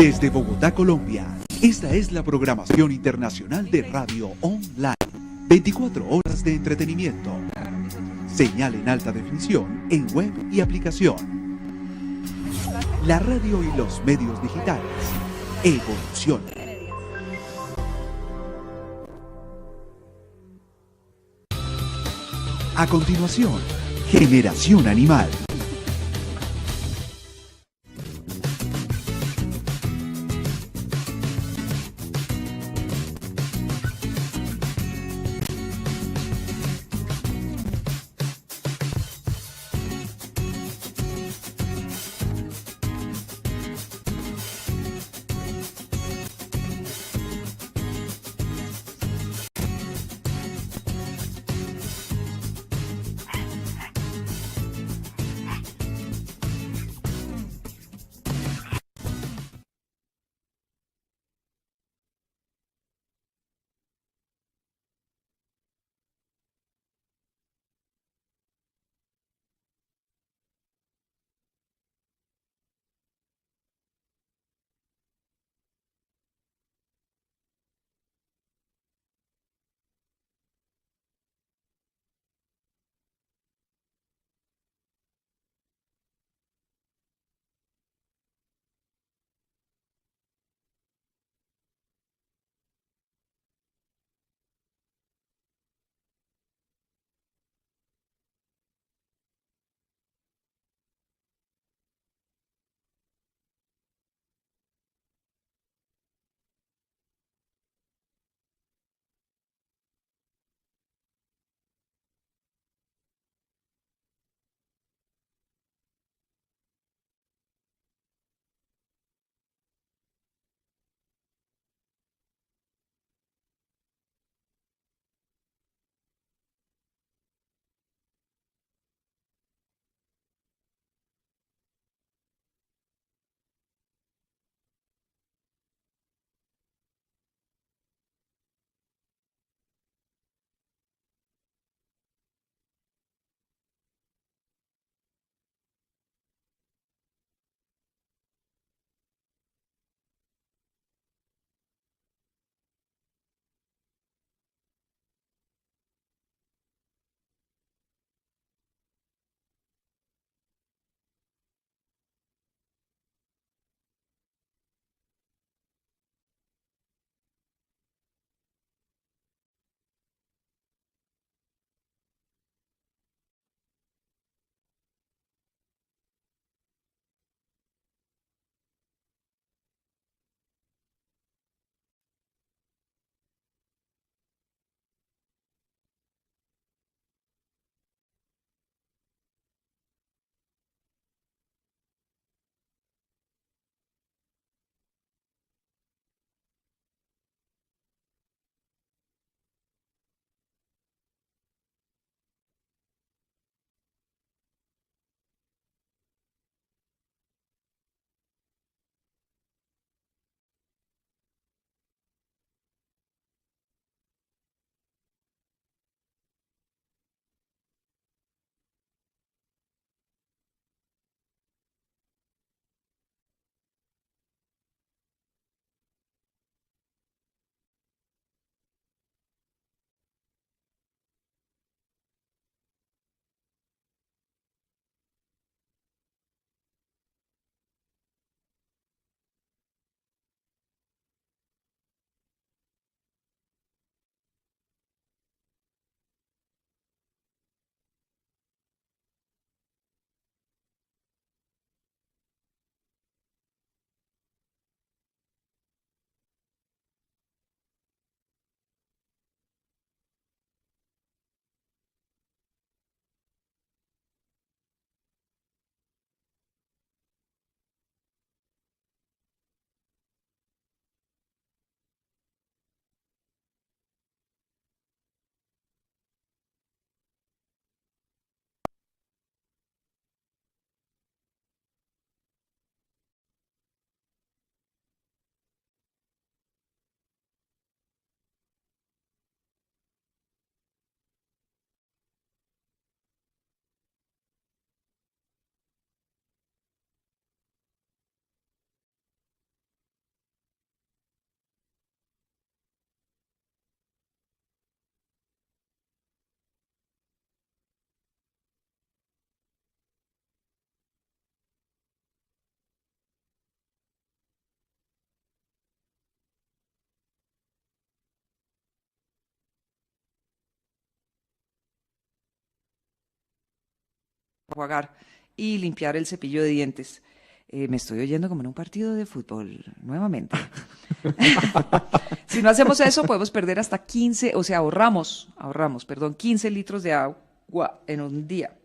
Desde Bogotá, Colombia, esta es la programación internacional de Radio Online. 24 horas de entretenimiento. Señal en alta definición en web y aplicación. La radio y los medios digitales evolucionan. A continuación, Generación Animal. enjuagar y limpiar el cepillo de dientes. Me estoy oyendo como en un partido de fútbol, nuevamente. Si no hacemos eso, podemos perder hasta 15 litros de agua en un día.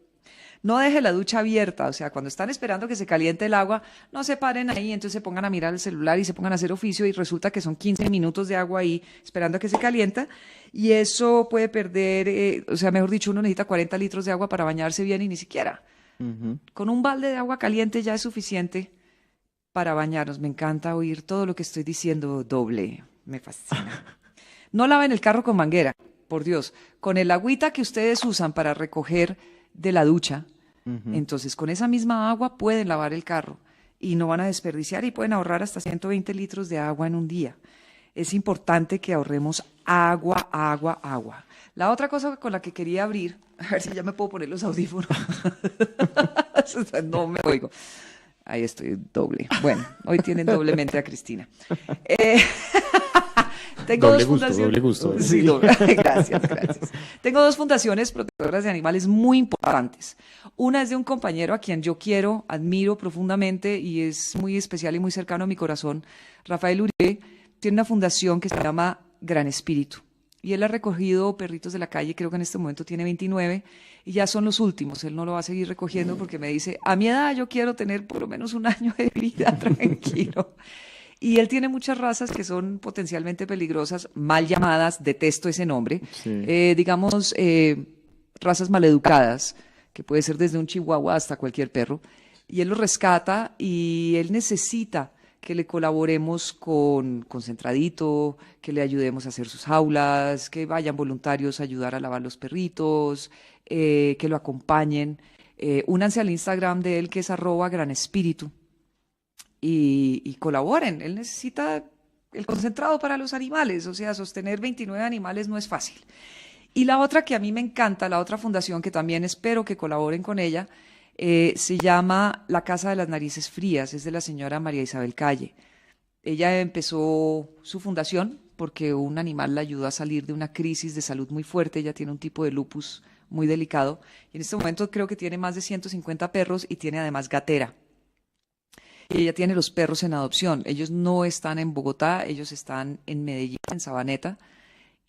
No deje la ducha abierta, o sea, cuando están esperando que se caliente el agua, no se paren ahí, entonces se pongan a mirar el celular y se pongan a hacer oficio y resulta que son 15 minutos de agua ahí esperando a que se calienta y eso puede perder, o sea, mejor dicho, uno necesita 40 litros de agua para bañarse bien y ni siquiera. Con un balde de agua caliente ya es suficiente para bañarnos. Me encanta oír todo lo que estoy diciendo doble, me fascina. No laven el carro con manguera, por Dios, con el agüita que ustedes usan para recoger de la ducha. Entonces, con esa misma agua pueden lavar el carro y no van a desperdiciar y pueden ahorrar hasta 120 litros de agua en un día. Es importante que ahorremos agua. La otra cosa con la que quería abrir, a ver si ya me puedo poner los audífonos. No me oigo. Ahí estoy doble. Bueno, hoy tienen doblemente a Cristina. Tengo doble dos gusto, fundaciones. doble gusto. Sí, doble. Gracias. Tengo dos fundaciones protectoras de animales muy importantes. Una es de un compañero a quien yo quiero, admiro profundamente y es muy especial y muy cercano a mi corazón. Rafael Uribe tiene una fundación que se llama Gran Espíritu. Y él ha recogido perritos de la calle, creo que en este momento tiene 29, y ya son los últimos. Él no lo va a seguir recogiendo porque me dice, a mi edad yo quiero tener por lo menos un año de vida tranquilo. Y él tiene muchas razas que son potencialmente peligrosas, mal llamadas, detesto ese nombre, Sí. digamos, razas maleducadas, que puede ser desde un chihuahua hasta cualquier perro. Y él los rescata y él necesita que le colaboremos con Concentradito, que le ayudemos a hacer sus jaulas, que vayan voluntarios a ayudar a lavar los perritos, que lo acompañen. Únanse al Instagram de él, que es @granespíritu, y colaboren. Él necesita el concentrado para los animales, o sea, sostener 29 animales no es fácil. Y la otra que a mí me encanta, la otra fundación que también espero que colaboren con ella, se llama La Casa de las Narices Frías, es de la señora María Isabel Calle. Ella empezó su fundación porque un animal la ayudó a salir de una crisis de salud muy fuerte. Ella tiene un tipo de lupus muy delicado y en este momento creo que tiene más de 150 perros y tiene además gatera. Y ella tiene los perros en adopción. Ellos no están en Bogotá, ellos están en Medellín, en Sabaneta.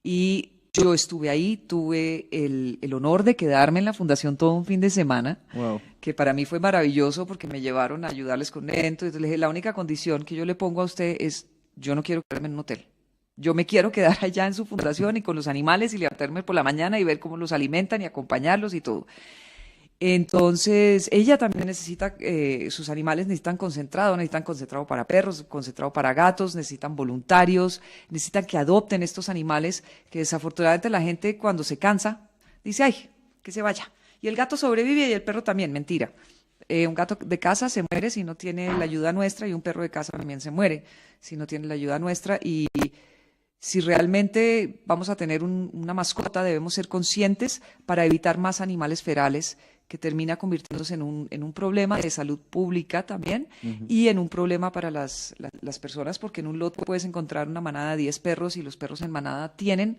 Y yo estuve ahí, tuve el honor de quedarme en la fundación todo un fin de semana, Wow. que para mí fue maravilloso porque me llevaron a ayudarles con eventos. Entonces le dije, la única condición que yo le pongo a usted es, yo no quiero quedarme en un hotel. Yo me quiero quedar allá en su fundación y con los animales y levantarme por la mañana y ver cómo los alimentan y acompañarlos y todo. Entonces, ella también necesita, sus animales necesitan concentrado para perros, concentrado para gatos, necesitan voluntarios, necesitan que adopten estos animales, que desafortunadamente la gente cuando se cansa, dice, ay, que se vaya. Y el gato sobrevive y el perro también, mentira. Un gato de casa se muere si no tiene la ayuda nuestra y un perro de casa también se muere si no tiene la ayuda nuestra y si realmente vamos a tener una mascota, debemos ser conscientes para evitar más animales ferales que termina convirtiéndose en un problema de salud pública también y en un problema para las personas, porque en un lote puedes encontrar una manada de 10 perros y los perros en manada tienen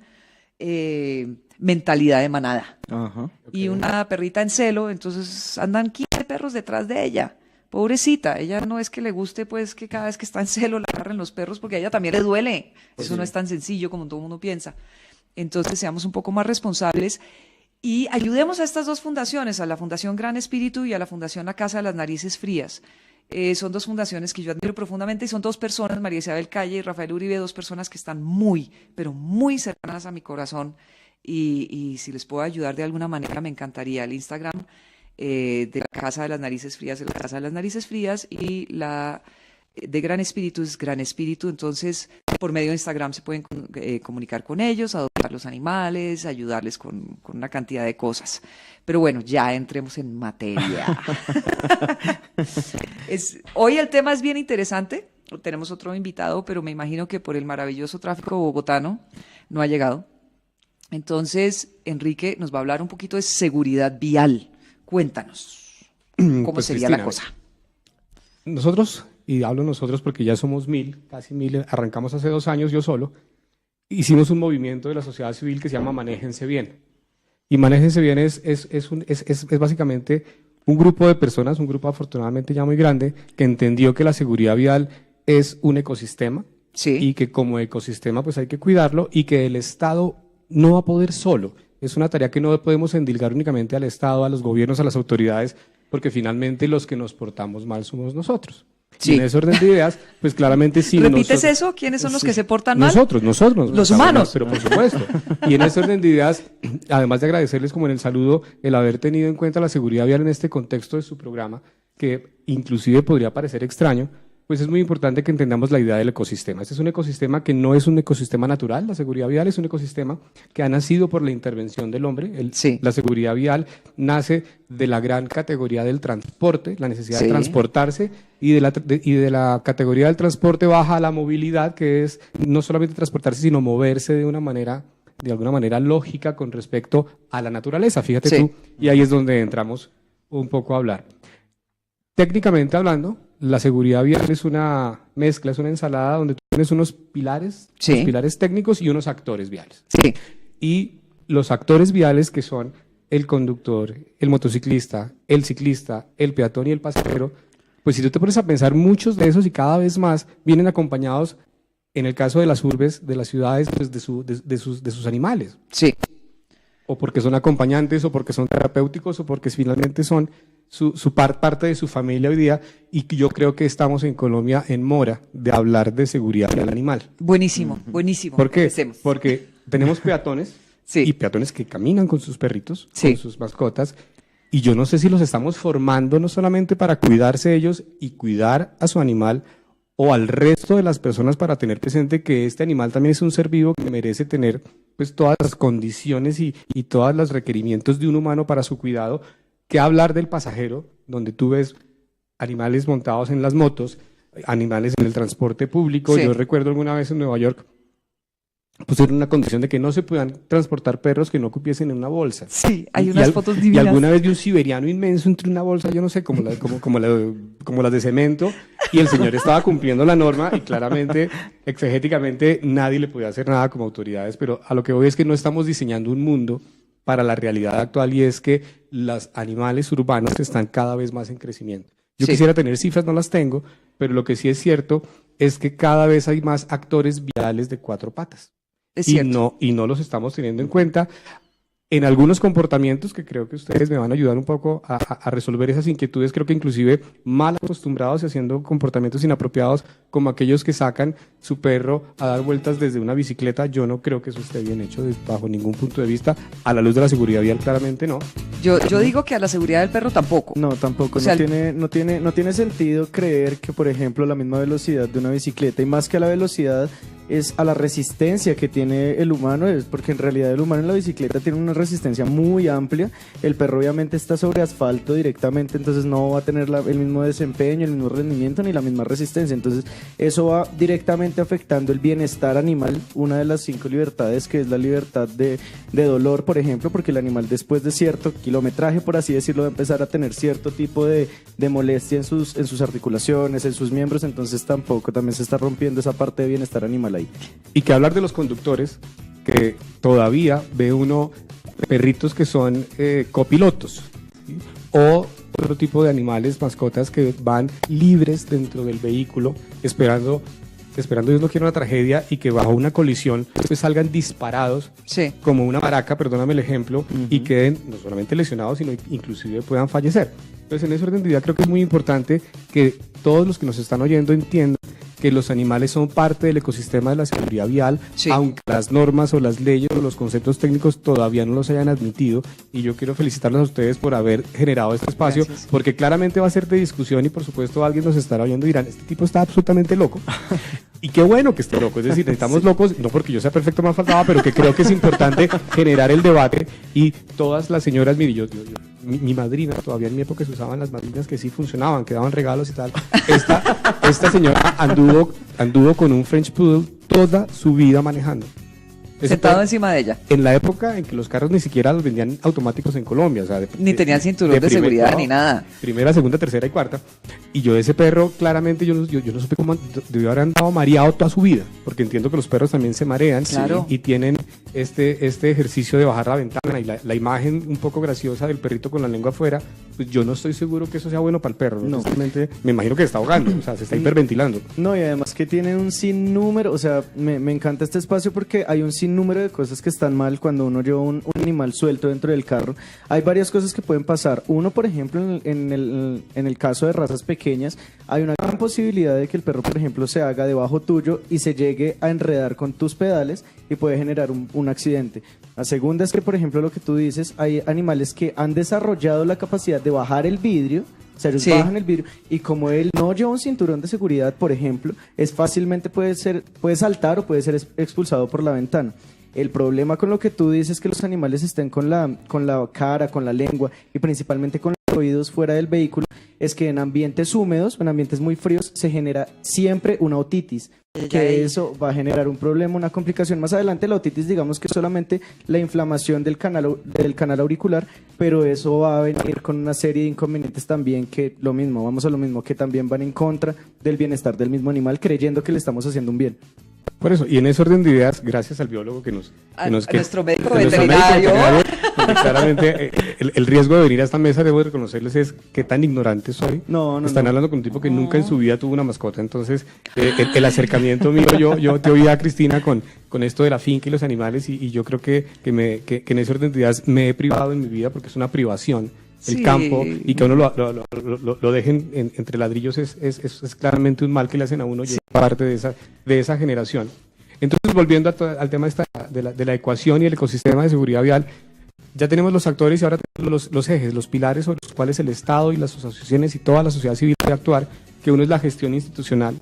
mentalidad de manada. Ajá. Y una perrita en celo, entonces andan 15 perros detrás de ella. Pobrecita, ella no es que le guste pues que cada vez que está en celo la agarren los perros porque a ella también le duele. Eso no es tan sencillo como todo el mundo piensa. Entonces seamos un poco más responsables y ayudemos a estas dos fundaciones, a la Fundación Gran Espíritu y a la Fundación La Casa de las Narices Frías. Son dos fundaciones que yo admiro profundamente y son dos personas, María Isabel Calle y Rafael Uribe, dos personas que están muy, pero muy cercanas a mi corazón y si les puedo ayudar de alguna manera me encantaría. El Instagram de la Casa de las Narices Frías es la Casa de las Narices Frías y la de Gran Espíritu es Gran Espíritu. Entonces, por medio de Instagram se pueden comunicar con ellos, adoptar los animales, ayudarles con una cantidad de cosas. Pero bueno, ya entremos en materia. Hoy el tema es bien interesante. Tenemos otro invitado, pero me imagino que por el maravilloso tráfico bogotano no ha llegado. Entonces, Enrique nos va a hablar un poquito de seguridad vial. Cuéntanos, ¿cómo Pues, sería Cristina, la cosa? Nosotros, y hablo nosotros porque ya somos 1000, casi 1000, arrancamos hace 2 años yo solo, hicimos un movimiento de la sociedad civil que se llama Manéjense Bien. Y Manéjense Bien es básicamente un grupo de personas, un grupo afortunadamente ya muy grande, que entendió que la seguridad vial es un ecosistema y que como ecosistema pues hay que cuidarlo y que el Estado no va a poder solo. Es una tarea que no podemos endilgar únicamente al Estado, a los gobiernos, a las autoridades, porque finalmente los que nos portamos mal somos nosotros. Sí. Y en ese orden de ideas, pues claramente sí. ¿Repites eso? ¿Quiénes son los que se portan mal? Nosotros. Los humanos. Pero por supuesto. Y en ese orden de ideas, además de agradecerles como en el saludo, el haber tenido en cuenta la seguridad vial en este contexto de su programa, que inclusive podría parecer extraño, pues es muy importante que entendamos la idea del ecosistema. Este es un ecosistema que no es un ecosistema natural. La seguridad vial es un ecosistema que ha nacido por la intervención del hombre. La seguridad vial nace de la gran categoría del transporte, la necesidad de transportarse, y de la categoría del transporte baja a la movilidad, que es no solamente transportarse, sino moverse de alguna manera lógica con respecto a la naturaleza. Fíjate tú, y ahí es donde entramos un poco a hablar. Técnicamente hablando, la seguridad vial es una mezcla, es una ensalada donde tú tienes unos pilares técnicos y unos actores viales. Sí. Y los actores viales, que son el conductor, el motociclista, el ciclista, el peatón y el pasajero, pues si tú te pones a pensar, muchos de esos y cada vez más vienen acompañados, en el caso de las urbes, de las ciudades, pues de sus animales. Sí. O porque son acompañantes, o porque son terapéuticos, o porque finalmente son parte de su familia hoy día, y yo creo que estamos en Colombia en mora de hablar de seguridad del animal. Buenísimo, buenísimo. ¿Por qué? Porque tenemos peatones y peatones que caminan con sus perritos, con sus mascotas, y yo no sé si los estamos formando no solamente para cuidarse ellos y cuidar a su animal, o al resto de las personas, para tener presente que este animal también es un ser vivo que merece tener pues todas las condiciones y todos los requerimientos de un humano para su cuidado, que hablar del pasajero, donde tú ves animales montados en las motos, animales en el transporte público. Sí. Yo recuerdo alguna vez en Nueva York, pusieron una condición de que no se puedan transportar perros que no cupiesen en una bolsa. Sí, hay unas fotos divinas. Y alguna vez vi un siberiano inmenso entre una bolsa, yo no sé, como las de cemento, y el señor estaba cumpliendo la norma, y claramente, exegéticamente, nadie le podía hacer nada como autoridades, pero a lo que voy es que no estamos diseñando un mundo para la realidad actual, y es que los animales urbanos están cada vez más en crecimiento. Yo quisiera tener cifras, no las tengo, pero lo que sí es cierto es que cada vez hay más actores viales de cuatro patas. Y no los estamos teniendo en cuenta en algunos comportamientos que creo que ustedes me van a ayudar un poco a resolver esas inquietudes, creo que inclusive mal acostumbrados y haciendo comportamientos inapropiados, como aquellos que sacan su perro a dar vueltas desde una bicicleta. Yo no creo que eso esté bien hecho bajo ningún punto de vista. A la luz de la seguridad vial, claramente no. Yo digo que a la seguridad del perro tampoco. No, tampoco. O sea, no tiene sentido creer que, por ejemplo, la misma velocidad de una bicicleta, y más que a la velocidad, es a la resistencia que tiene el humano, es porque en realidad el humano en la bicicleta tiene una resistencia muy amplia. El perro obviamente está sobre asfalto directamente, entonces no va a tener el mismo desempeño, el mismo rendimiento ni la misma resistencia. Entonces eso va directamente afectando el bienestar animal, una de las 5 libertades, que es la libertad de dolor, por ejemplo, porque el animal, después de cierto kilometraje, por así decirlo, va a empezar a tener cierto tipo de molestia en sus articulaciones, en sus miembros. Entonces también se está rompiendo esa parte de bienestar animal ahí. Y que hablar de los conductores, que todavía ve uno perritos que son copilotos, ¿sí? O otro tipo de animales, mascotas, que van libres dentro del vehículo, esperando Dios no quiera una tragedia, y que bajo una colisión pues salgan disparados como una maraca, perdóname el ejemplo, y queden no solamente lesionados, sino inclusive puedan fallecer. Entonces, en ese orden de idea creo que es muy importante que todos los que nos están oyendo entiendan que los animales son parte del ecosistema de la seguridad vial, aunque las normas o las leyes o los conceptos técnicos todavía no los hayan admitido. Y yo quiero felicitarlos a ustedes por haber generado este espacio. Gracias. Porque claramente va a ser de discusión, y por supuesto alguien nos estará oyendo y dirán, este tipo está absolutamente loco. Y qué bueno que esté loco, es decir, necesitamos locos, no porque yo sea perfecto, me faltaba, pero que creo que es importante generar el debate. Y todas las señoras, mire, mi madrina, todavía en mi época se usaban las madrinas que sí funcionaban, que daban regalos y tal. Esta señora anduvo con un French Poodle toda su vida manejando. Sentado encima de ella. En la época en que los carros ni siquiera los vendían automáticos en Colombia, o sea, Ni tenían cinturón de seguridad ni nada. Primera, segunda, tercera y cuarta. Y yo ese perro, claramente, yo no supe cómo debió haber andado mareado toda su vida, porque entiendo que los perros también se marean, claro, y tienen este ejercicio de bajar la ventana y la imagen un poco graciosa del perrito con la lengua afuera. Pues yo no estoy seguro que eso sea bueno para el perro. No. Simplemente me imagino que está ahogando, o sea, se está hiperventilando. No, y además que tiene un sinnúmero, o sea, me encanta este espacio porque hay un sinnúmero de cosas que están mal cuando uno lleva un animal suelto dentro del carro. Hay varias cosas que pueden pasar. Uno, por ejemplo, en el caso de razas pequeñas, hay una gran posibilidad de que el perro, por ejemplo, se haga debajo tuyo y se llegue a enredar con tus pedales y puede generar un accidente. La segunda es que, por ejemplo, lo que tú dices, hay animales que han desarrollado la capacidad de bajar el vidrio. O sea, ellos bajan el vidrio y como él no lleva un cinturón de seguridad, por ejemplo, puede saltar o puede ser expulsado por la ventana. El problema con lo que tú dices es que los animales estén con la cara, con la lengua y principalmente con los oídos fuera del vehículo, es que en ambientes húmedos, en ambientes muy fríos, se genera siempre una otitis, que eso va a generar un problema, una complicación. Más adelante la otitis, digamos que es solamente la inflamación del canal auricular, pero eso va a venir con una serie de inconvenientes también que vamos a lo mismo, que también van en contra del bienestar del mismo animal, creyendo que le estamos haciendo un bien. Por eso, y en ese orden de ideas, gracias al biólogo nuestro médico veterinario, porque claramente el riesgo de venir a esta mesa, debo reconocerles, es qué tan ignorante soy. Están hablando con un tipo que nunca en su vida tuvo una mascota, entonces el acercamiento mío, yo te oía, Cristina, con esto de la finca y los animales, y yo creo que en ese orden de ideas me he privado en mi vida, porque es una privación el campo, y que a uno lo dejen entre ladrillos es claramente un mal que le hacen a uno, y es parte de esa generación. Entonces, volviendo al tema de la ecuación y el ecosistema de seguridad vial, ya tenemos los actores y ahora tenemos los ejes, los pilares sobre los cuales el Estado y las asociaciones y toda la sociedad civil debe actuar, que uno es la gestión institucional,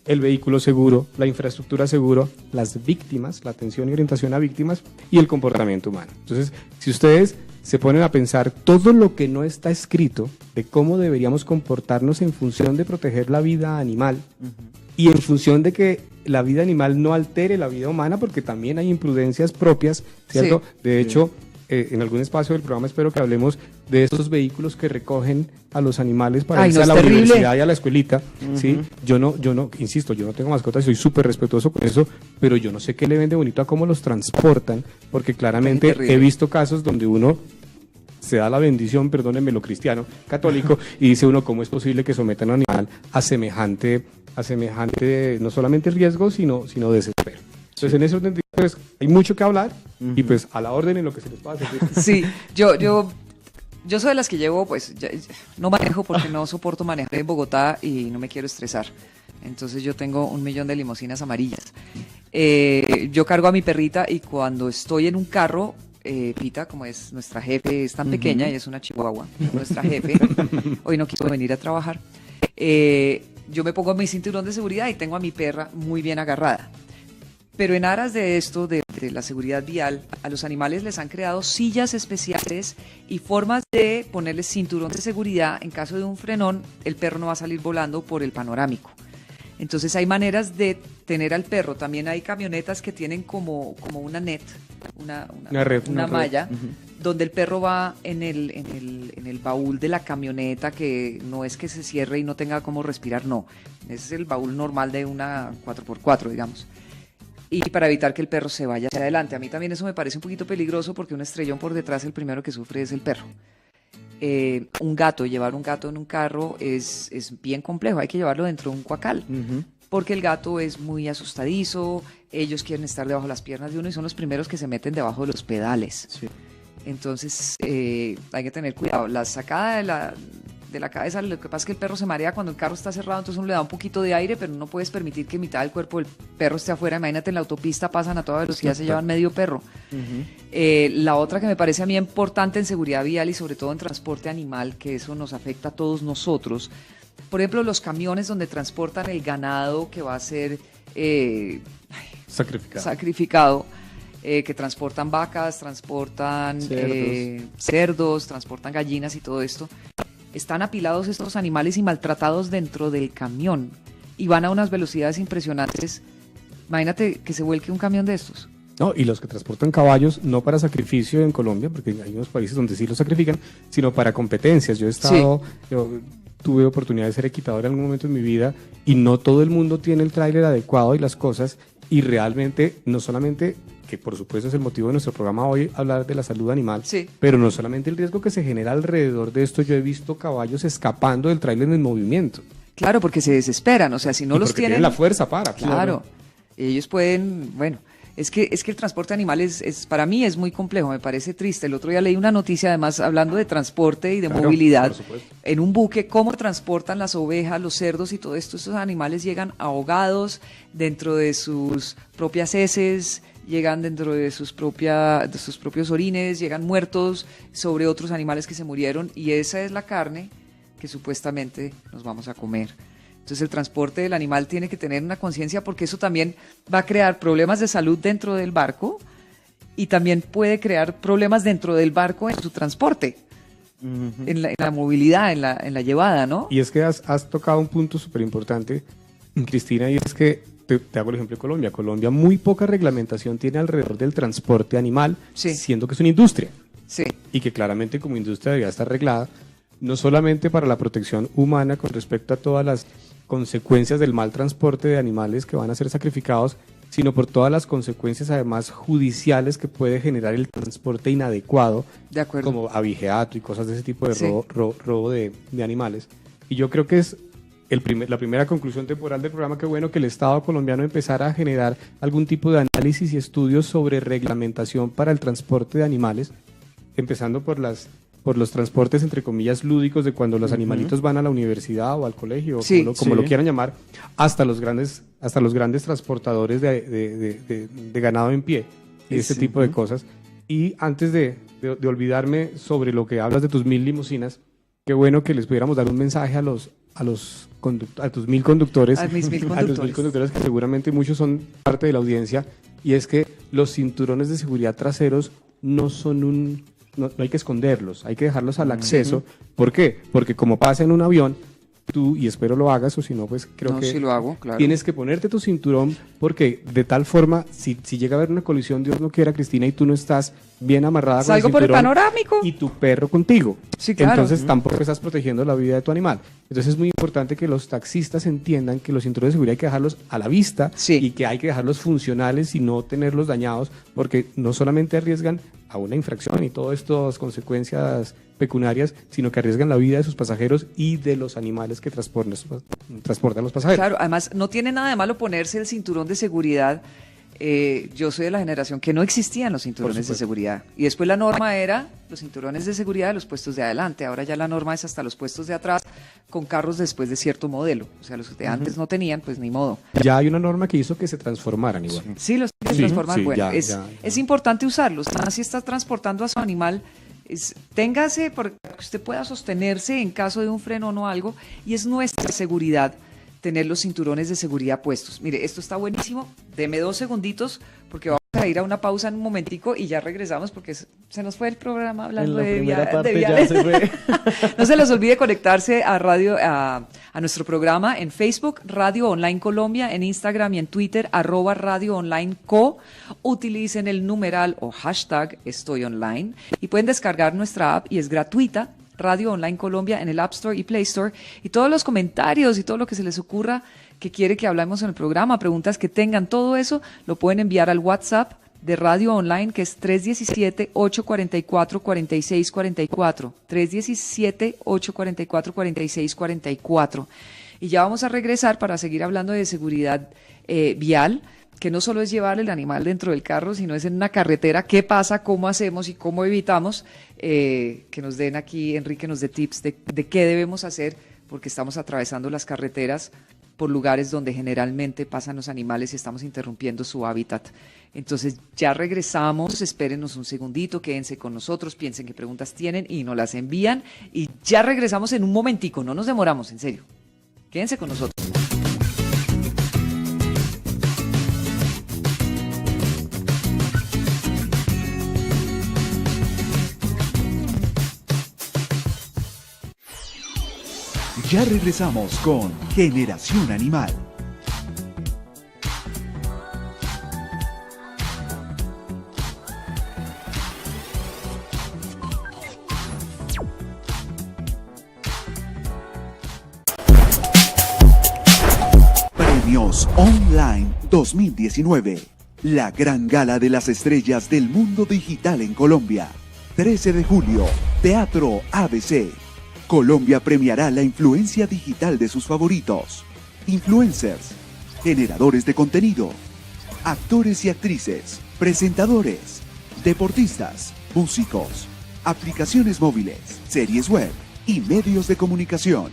el vehículo seguro, la infraestructura seguro, las víctimas, la atención y orientación a víctimas y el comportamiento humano. Entonces, si ustedes se ponen a pensar todo lo que no está escrito de cómo deberíamos comportarnos en función de proteger la vida animal, y en función de que la vida animal no altere la vida humana, porque también hay imprudencias propias, ¿cierto? De hecho, en algún espacio del programa espero que hablemos de esos vehículos que recogen a los animales para irse a la universidad y a la escuelita, ¿sí? Yo no, insisto, yo no tengo mascotas, soy súper respetuoso con eso, pero yo no sé qué le ven de bonito a cómo los transportan, porque claramente he visto casos donde uno se da la bendición, perdónenme lo cristiano, católico, y dice uno, ¿cómo es posible que sometan a un animal a semejante no solamente riesgo, sino desespero? Entonces, en ese orden, pues, hay mucho que hablar, y pues a la orden en lo que se les pasa. Sí, yo soy de las que llevo, pues, no manejo porque no soporto manejar en Bogotá y no me quiero estresar. Entonces yo tengo 1 millón de limusinas amarillas. Yo cargo a mi perrita y cuando estoy en un carro, Pita, como es nuestra jefe, es tan pequeña y es una chihuahua, nuestra jefe, hoy no quiso venir a trabajar, yo me pongo mi cinturón de seguridad y tengo a mi perra muy bien agarrada. Pero en aras de esto, de la seguridad vial, a los animales les han creado sillas especiales y formas de ponerles cinturón de seguridad. En caso de un frenón, el perro no va a salir volando por el panorámico. Entonces hay maneras de tener al perro. También hay camionetas que tienen como una net, una malla, donde el perro va en el baúl de la camioneta, que no es que se cierre y no tenga cómo respirar, no. Ese es el baúl normal de una 4x4, digamos. Y para evitar que el perro se vaya hacia adelante. A mí también eso me parece un poquito peligroso porque un estrellón por detrás, el primero que sufre es el perro. Llevar un gato en un carro es bien complejo, hay que llevarlo dentro de un cuacal, porque el gato es muy asustadizo, ellos quieren estar debajo de las piernas de uno y son los primeros que se meten debajo de los pedales. Entonces hay que tener cuidado. La sacada de la cabeza, lo que pasa es que el perro se marea cuando el carro está cerrado, entonces uno le da un poquito de aire, pero no puedes permitir que mitad del cuerpo del perro esté afuera. Imagínate, en la autopista pasan a toda velocidad, se llevan medio perro. La otra que me parece a mí importante en seguridad vial y sobre todo en transporte animal, que eso nos afecta a todos nosotros, por ejemplo, los camiones donde transportan el ganado que va a ser sacrificado, que transportan vacas, transportan cerdos, transportan gallinas y todo esto. Están apilados estos animales y maltratados dentro del camión y van a unas velocidades impresionantes. Imagínate que se vuelque un camión de estos. No, y los que transportan caballos, no para sacrificio en Colombia, porque hay unos países donde sí los sacrifican, sino para competencias. Yo tuve oportunidad de ser equitador en algún momento en mi vida y no todo el mundo tiene el tráiler adecuado y las cosas, y realmente, no solamente, que por supuesto es el motivo de nuestro programa hoy, hablar de la salud animal, pero no solamente el riesgo que se genera alrededor de esto. Yo he visto caballos escapando del tráiler en movimiento. Claro, porque se desesperan, o sea, si no los tienen la fuerza para. Claro, ellos pueden, bueno... Es que el transporte de animales para mí es muy complejo, me parece triste. El otro día leí una noticia, además, hablando de transporte y de movilidad, en un buque, cómo transportan las ovejas, los cerdos y todo esto. Estos animales llegan ahogados dentro de sus propias heces, llegan dentro de sus propios orines, llegan muertos sobre otros animales que se murieron, y esa es la carne que supuestamente nos vamos a comer. Entonces el transporte del animal tiene que tener una conciencia, porque eso también va a crear problemas de salud dentro del barco y también puede crear problemas dentro del barco en su transporte, en la movilidad, en la llevada, ¿no? Y es que has tocado un punto súper importante, Cristina, y es que te hago el ejemplo de Colombia. Colombia muy poca reglamentación tiene alrededor del transporte animal, siendo que es una industria. Sí. Y que claramente como industria debería estar arreglada, no solamente para la protección humana con respecto a todas las consecuencias del mal transporte de animales que van a ser sacrificados, sino por todas las consecuencias además judiciales que puede generar el transporte inadecuado, de acuerdo, como abigeato y cosas de ese tipo de robo de animales. Y yo creo que es la primera conclusión temporal del programa. Qué bueno que el Estado colombiano empezara a generar algún tipo de análisis y estudios sobre reglamentación para el transporte de animales, empezando por los transportes, entre comillas, lúdicos, de cuando los animalitos van a la universidad o al colegio, como lo quieran llamar, hasta los grandes transportadores de ganado en pie y ese tipo de cosas. Y antes de olvidarme sobre lo que hablas de tus 1000 limusinas, qué bueno que les pudiéramos dar un mensaje a tus 1000 conductores, a mis 1000 a tus 1000 conductores, que seguramente muchos son parte de la audiencia, y es que los cinturones de seguridad traseros no son no hay que esconderlos, hay que dejarlos al acceso. ¿Por qué? Porque como pasa en un avión, tú, y espero lo hagas, o si no, pues creo que sí lo hago, claro, tienes que ponerte tu cinturón, porque de tal forma, si llega a haber una colisión, Dios no quiera, Cristina, y tú no estás bien amarrada con el cinturón, por el panorámico y tu perro contigo, sí, claro, entonces tampoco estás protegiendo la vida de tu animal. Entonces es muy importante que los taxistas entiendan que los cinturones de seguridad hay que dejarlos a la vista, y que hay que dejarlos funcionales y no tenerlos dañados, porque no solamente arriesgan a una infracción y todas estas consecuencias pecuniarias, sino que arriesgan la vida de sus pasajeros y de los animales que transportan los pasajeros. Claro, además no tiene nada de malo ponerse el cinturón de seguridad. Yo soy de la generación que no existían los cinturones de seguridad, y después la norma era los cinturones de seguridad de los puestos de adelante. Ahora ya la norma es hasta los puestos de atrás, con carros después de cierto modelo. O sea, los que antes no tenían, pues ni modo. Ya hay una norma que hizo que se transformaran igual. Sí, los que se transforman. Bueno, es importante usarlos. Además, si está transportando a su animal, téngase porque usted pueda sostenerse en caso de un frenón o algo, y es nuestra seguridad tener los cinturones de seguridad puestos. Mire, esto está buenísimo. Deme 2 segunditos porque vamos a ir a una pausa en un momentico y ya regresamos, porque se nos fue el programa hablando de viajes. No se les olvide conectarse a nuestro programa en Facebook, Radio Online Colombia, en Instagram y en Twitter, @Radio Online Co. Utilicen el numeral o hashtag Estoy Online y pueden descargar nuestra app, y es gratuita, Radio Online Colombia, en el App Store y Play Store. Y todos los comentarios y todo lo que se les ocurra que quiere que hablemos en el programa, preguntas que tengan, todo eso lo pueden enviar al WhatsApp de Radio Online, que es 317-844-4644, 317-844-4644. Y ya vamos a regresar para seguir hablando de seguridad vial, que no solo es llevar el animal dentro del carro, sino es en una carretera. ¿Qué pasa? ¿Cómo hacemos y cómo evitamos? Que nos den aquí, Enrique nos dé tips de qué debemos hacer, porque estamos atravesando las carreteras por lugares donde generalmente pasan los animales y estamos interrumpiendo su hábitat. Entonces ya regresamos, espérenos un segundito, quédense con nosotros, piensen qué preguntas tienen y nos las envían, y ya regresamos en un momentico, no nos demoramos, en serio. Quédense con nosotros. Ya regresamos con Generación Animal. Premios Online 2019. La gran gala de las estrellas del mundo digital en Colombia. 13 de julio, Teatro ABC. Colombia premiará la influencia digital de sus favoritos. Influencers, generadores de contenido, actores y actrices, presentadores, deportistas, músicos, aplicaciones móviles, series web y medios de comunicación.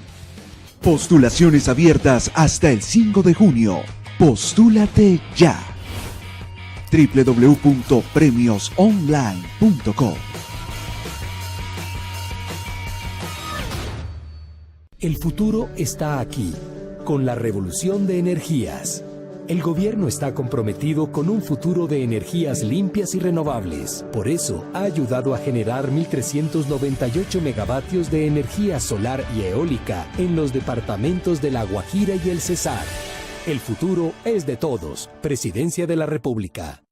Postulaciones abiertas hasta el 5 de junio. Postúlate ya. www.premiosonline.co. El futuro está aquí, con la revolución de energías. El gobierno está comprometido con un futuro de energías limpias y renovables. Por eso, ha ayudado a generar 1.398 megavatios de energía solar y eólica en los departamentos de La Guajira y el Cesar. El futuro es de todos. Presidencia de la República.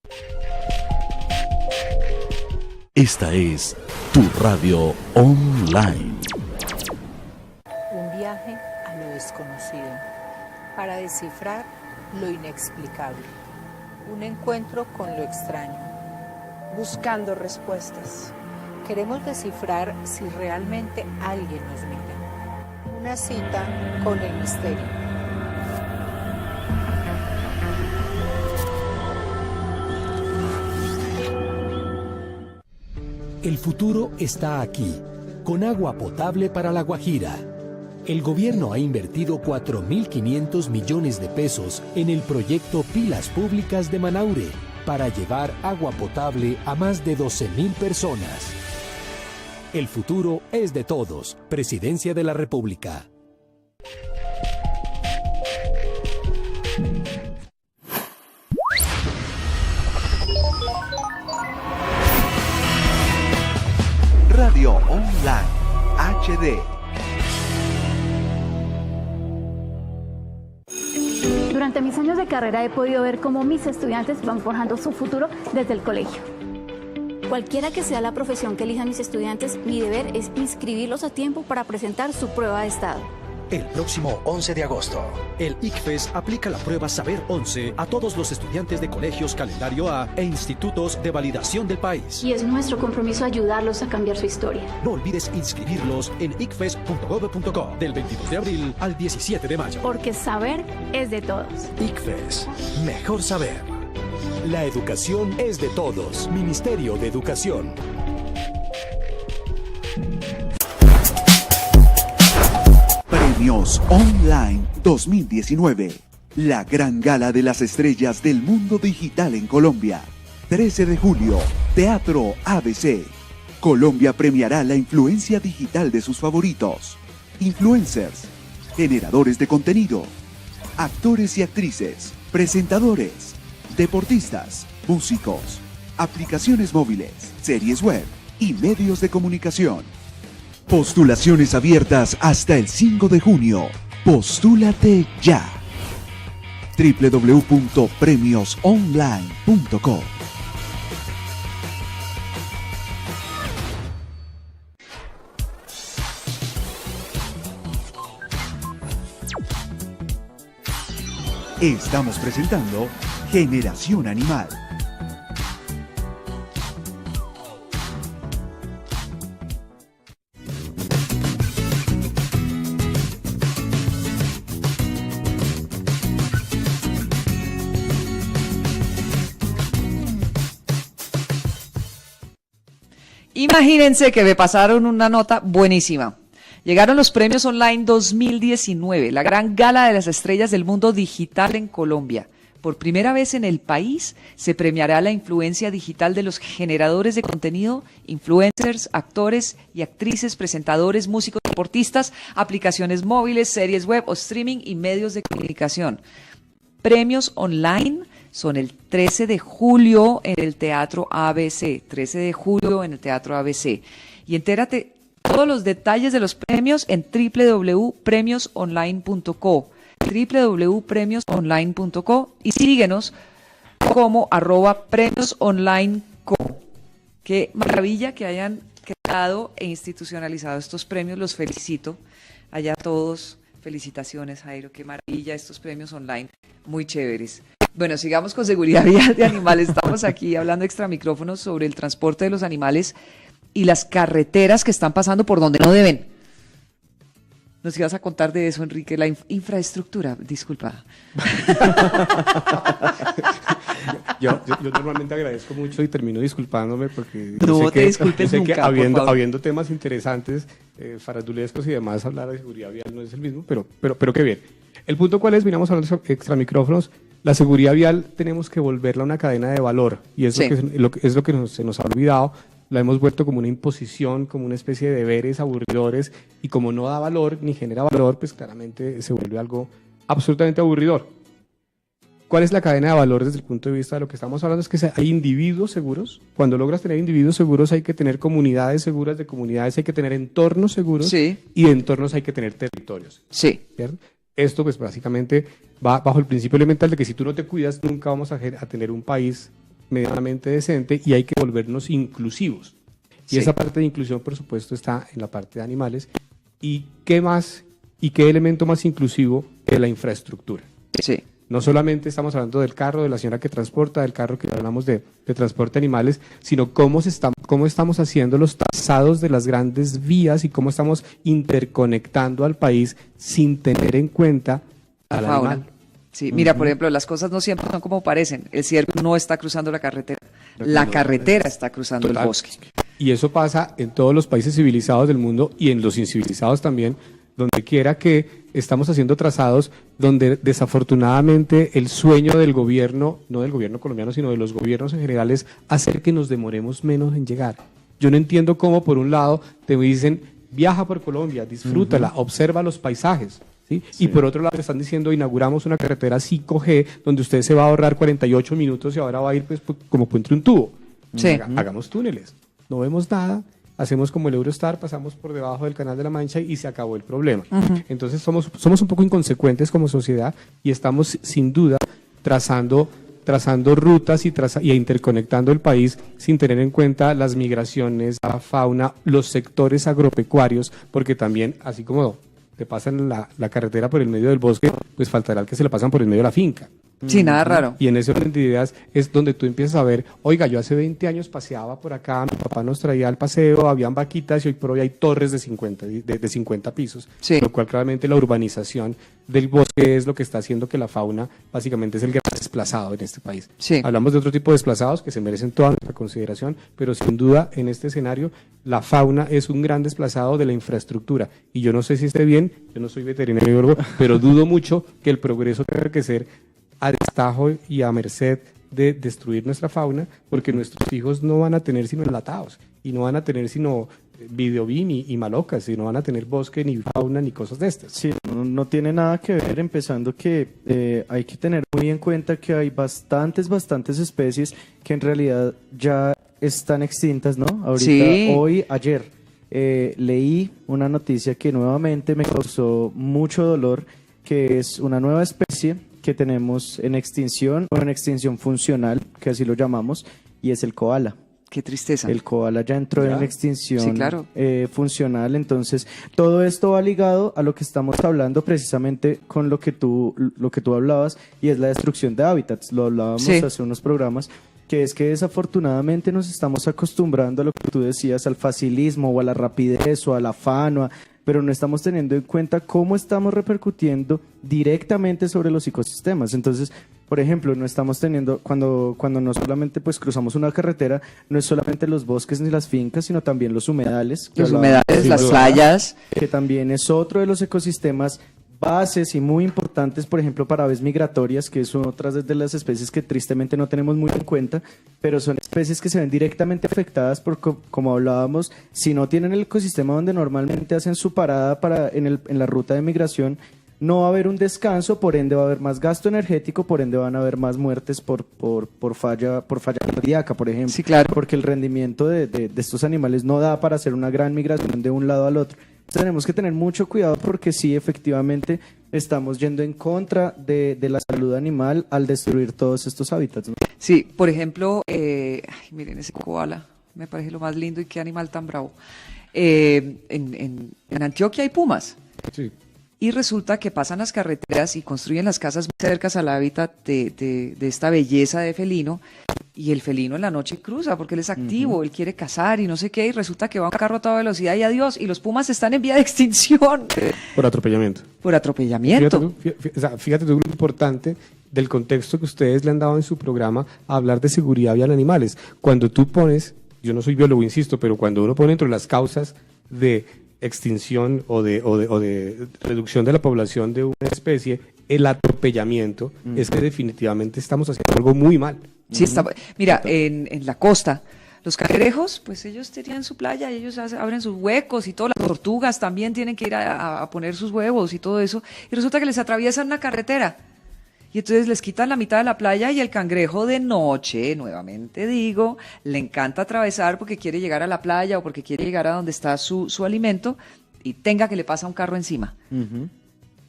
Esta es tu radio online. Un viaje a lo desconocido, para descifrar lo inexplicable. Un encuentro con lo extraño. Buscando respuestas. Queremos descifrar si realmente alguien nos mira. Una cita con el misterio. El futuro está aquí, con agua potable para La Guajira. El gobierno ha invertido 4.500 millones de pesos en el proyecto Pilas Públicas de Manaure para llevar agua potable a más de 12.000 personas. El futuro es de todos. Presidencia de la República. Radio Online HD. Durante mis años de carrera he podido ver cómo mis estudiantes van forjando su futuro desde el colegio. Cualquiera que sea la profesión que elijan mis estudiantes, mi deber es inscribirlos a tiempo para presentar su prueba de estado. El próximo 11 de agosto, el ICFES aplica la prueba Saber 11 a todos los estudiantes de colegios calendario A e institutos de validación del país. Y es nuestro compromiso ayudarlos a cambiar su historia. No olvides inscribirlos en icfes.gov.co del 22 de abril al 17 de mayo. Porque saber es de todos. ICFES, mejor saber. La educación es de todos. Ministerio de Educación. Premios Online 2019. La gran gala de las estrellas del mundo digital en Colombia. 13 de julio, Teatro ABC. Colombia premiará la influencia digital de sus favoritos. Influencers, generadores de contenido, actores y actrices, presentadores, deportistas, músicos, aplicaciones móviles, series web y medios de comunicación. Postulaciones abiertas hasta el 5 de junio. Postúlate ya. www.premiosonline.co. Estamos presentando Generación Animal. Imagínense que me pasaron una nota buenísima. Llegaron los Premios Online 2019, la gran gala de las estrellas del mundo digital en Colombia. Por primera vez en el país se premiará la influencia digital de los generadores de contenido, influencers, actores y actrices, presentadores, músicos, deportistas, aplicaciones móviles, series web o streaming y medios de comunicación. Premios Online son el 13 de julio en el Teatro ABC, 13 de julio en el Teatro ABC. Y entérate todos los detalles de los premios en www.premiosonline.co, www.premiosonline.co y síguenos como @premiosonline.co. Qué maravilla que hayan creado e institucionalizado estos premios, los felicito. Allá todos, felicitaciones, Jairo, qué maravilla estos premios online. muy chéveres. Bueno, sigamos con seguridad vial de animales. Estamos aquí hablando extra micrófonos sobre el transporte de los animales y las carreteras que están pasando por donde no deben. Nos ibas a contar de eso, Enrique, la infraestructura, disculpa. Yo normalmente agradezco mucho y termino disculpándome porque no te disculpes sé nunca, que habiendo temas interesantes, farandulescos y demás, hablar de seguridad vial no es el mismo, pero qué bien. El punto cuál es, miramos a los extra micrófonos, la seguridad vial tenemos que volverla una cadena de valor y es lo que se nos ha olvidado. La hemos vuelto como una imposición, como una especie de deberes aburridores, y como no da valor ni genera valor, pues claramente se vuelve algo absolutamente aburridor. ¿Cuál es la cadena de valor desde el punto de vista de lo que estamos hablando? Es que hay individuos seguros. Cuando logras tener individuos seguros hay que tener comunidades seguras, de comunidades hay que tener entornos seguros, y de entornos hay que tener territorios. Sí. ¿Cierto? Esto pues básicamente va bajo el principio elemental de que si tú no te cuidas nunca vamos a tener un país medianamente decente y hay que volvernos inclusivos. Y esa parte de inclusión, por supuesto, está en la parte de animales. ¿Y qué más y qué elemento más inclusivo que la infraestructura? Sí. No solamente estamos hablando del carro, de la señora que transporta, del carro que hablamos de transporte de animales, sino cómo estamos haciendo los trazados de las grandes vías y cómo estamos interconectando al país sin tener en cuenta al animal. Sí, mira, por ejemplo, las cosas no siempre son como parecen. El ciervo no está cruzando la carretera. La carretera está cruzando el bosque. Y eso pasa en todos los países civilizados del mundo y en los incivilizados también, donde quiera que estamos haciendo trazados donde desafortunadamente el sueño del gobierno, no del gobierno colombiano, sino de los gobiernos en general, es hacer que nos demoremos menos en llegar. Yo no entiendo cómo, por un lado, te dicen, viaja por Colombia, disfrútala, observa los paisajes. ¿Sí? Y por otro lado están diciendo, inauguramos una carretera 5G donde usted se va a ahorrar 48 minutos y ahora va a ir pues como por entre un tubo. Hagamos túneles, no vemos nada, hacemos como el Eurostar, pasamos por debajo del Canal de la Mancha y se acabó el problema. Entonces somos un poco inconsecuentes como sociedad y estamos sin duda trazando rutas y interconectando el país sin tener en cuenta las migraciones, la fauna, los sectores agropecuarios, porque también, así como te pasan la carretera por el medio del bosque, pues faltará el que se la pasan por el medio de la finca. Sí, nada raro. Y en ese orden de ideas es donde tú empiezas a ver, oiga, yo hace 20 años paseaba por acá, mi papá nos traía al paseo, habían vaquitas y hoy por hoy hay torres de 50 pisos, lo cual claramente la urbanización del bosque es lo que está haciendo que la fauna básicamente es el gran desplazado en este país. Hablamos de otro tipo de desplazados que se merecen toda nuestra consideración, pero sin duda en este escenario la fauna es un gran desplazado de la infraestructura y yo no sé si esté bien, yo no soy veterinario, pero dudo mucho que el progreso tenga que ser a destajo y a merced de destruir nuestra fauna, porque nuestros hijos no van a tener sino enlatados y no van a tener sino videobeam y malocas, y no van a tener bosque ni fauna ni cosas de estas. Sí, no tiene nada que ver, empezando que hay que tener muy en cuenta que hay bastantes especies que en realidad ya están extintas, ¿no? Ahorita, hoy, ayer, leí una noticia que nuevamente me causó mucho dolor, que es una nueva especie que tenemos en extinción, o en extinción funcional, que así lo llamamos, y es el koala. Qué tristeza. El koala ya entró en la extinción funcional, entonces todo esto va ligado a lo que estamos hablando precisamente con lo que tú hablabas, y es la destrucción de hábitats. Lo hablábamos hace unos programas, que es que desafortunadamente nos estamos acostumbrando a lo que tú decías, al facilismo o a la rapidez o al afán, pero no estamos teniendo en cuenta cómo estamos repercutiendo directamente sobre los ecosistemas. Entonces, por ejemplo, no estamos teniendo, cuando no solamente pues cruzamos una carretera, no es solamente los bosques ni las fincas, sino también los humedales. Los humedales, las playas. Que también es otro de los ecosistemas bases y muy importantes, por ejemplo, para aves migratorias, que son otras de las especies que tristemente no tenemos muy en cuenta, pero son especies que se ven directamente afectadas por, como hablábamos, si no tienen el ecosistema donde normalmente hacen su parada en la ruta de migración, no va a haber un descanso, por ende va a haber más gasto energético, por ende van a haber más muertes por falla cardíaca, por ejemplo. Sí, claro. Porque el rendimiento de estos animales no da para hacer una gran migración de un lado al otro. Tenemos que tener mucho cuidado porque sí, efectivamente, estamos yendo en contra de la salud animal al destruir todos estos hábitats, ¿no? Sí, por ejemplo, miren ese koala, me parece lo más lindo y qué animal tan bravo. En Antioquia hay pumas. Sí. y resulta que pasan las carreteras y construyen las casas muy cercas al hábitat de esta belleza de felino, y el felino en la noche cruza porque él es activo, él quiere cazar y no sé qué, y resulta que va un carro a toda velocidad y adiós, y los pumas están en vía de extinción. Por atropellamiento. Por atropellamiento. Fíjate tú lo importante del contexto que ustedes le han dado en su programa a hablar de seguridad vial en animales. Cuando tú pones, yo no soy biólogo, insisto, pero cuando uno pone entre las causas de extinción o de reducción de la población de una especie, el atropellamiento, es que definitivamente estamos haciendo algo muy mal. Sí, mira, en la costa, los cangrejos, pues ellos tenían su playa, ellos abren sus huecos y todo, las tortugas también tienen que ir a poner sus huevos y todo eso, y resulta que les atraviesan una carretera, y entonces les quitan la mitad de la playa, y el cangrejo de noche, nuevamente digo, le encanta atravesar porque quiere llegar a la playa o porque quiere llegar a donde está su alimento, y tenga que le pasa un carro encima,